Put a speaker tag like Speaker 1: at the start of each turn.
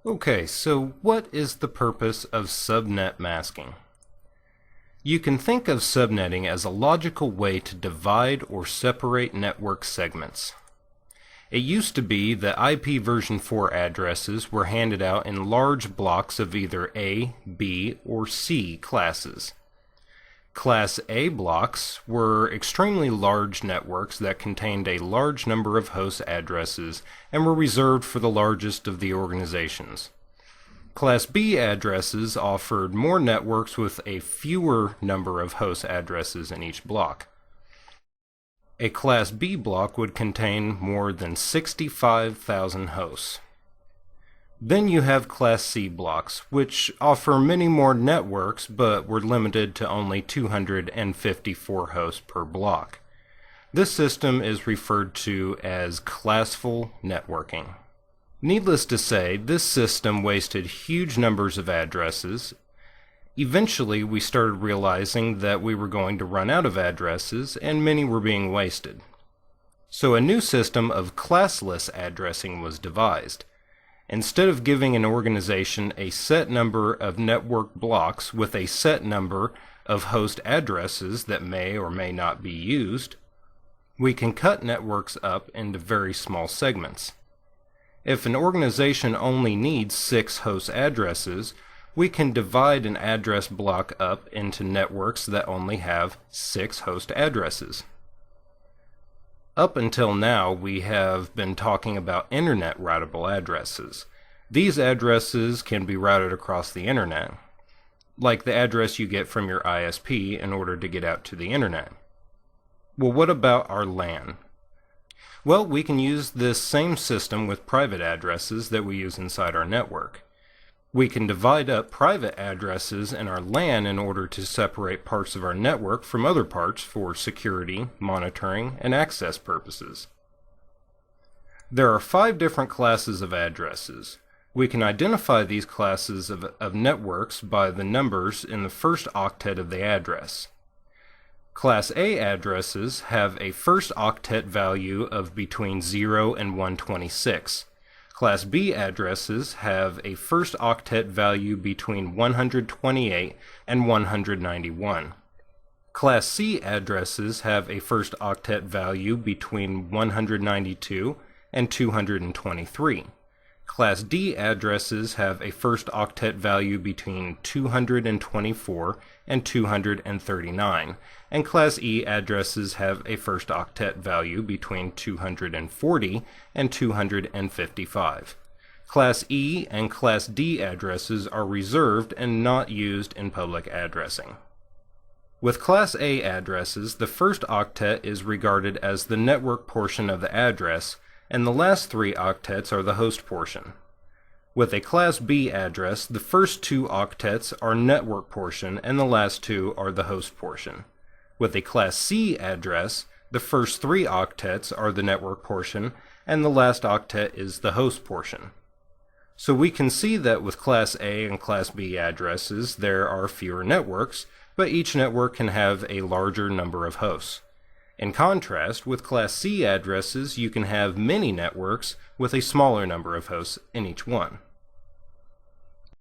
Speaker 1: Okay, so what is the purpose of subnet masking? You can think of subnetting as a logical way to divide or separate network segments. It used to be that IP version 4 addresses were handed out in large blocks of either A, B, or C classes. Class A blocks were extremely large networks that contained a large number of host addresses and were reserved for the largest of the organizations. Class B addresses offered more networks with a fewer number of host addresses in each block. A Class B block would contain more than 65,000 hosts. Then you have Class C blocks, which offer many more networks but were limited to only 254 hosts per block. This system is referred to as classful networking. Needless to say, this system wasted huge numbers of addresses. Eventually, we started realizing that we were going to run out of addresses and many were being wasted. So a new system of classless addressing was devised. Instead of giving an organization a set number of network blocks with a set number of host addresses that may or may not be used, we can cut networks up into very small segments. If an organization only needs 6 host addresses, we can divide an address block up into networks that only have 6 host addresses. Up until now, we have been talking about internet routable addresses. These addresses can be routed across the internet, like the address you get from your ISP in order to get out to the internet. Well, what about our LAN? Well, we can use this same system with private addresses that we use inside our network. We can divide up private addresses in our LAN in order to separate parts of our network from other parts for security, monitoring, and access purposes. There are 5 different classes of addresses. We can identify these classes of networks by the numbers in the first octet of the address. Class A addresses have a first octet value of between 0 and 126. Class B addresses have a first octet value between 128 and 191. Class C addresses have a first octet value between 192 and 223. Class D addresses have a first octet value between 224 and 239, and Class E addresses have a first octet value between 240 and 255. Class E and Class D addresses are reserved and not used in public addressing. With Class A addresses, the first octet is regarded as the network portion of the address, and the last 3 octets are the host portion. With a Class B address, the first 2 octets are network portion and the last 2 are the host portion. With a Class C address, the first 3 octets are the network portion and the last octet is the host portion. So we can see that with Class A and Class B addresses there are fewer networks, but each network can have a larger number of hosts. In contrast, with Class C addresses, you can have many networks with a smaller number of hosts in each one.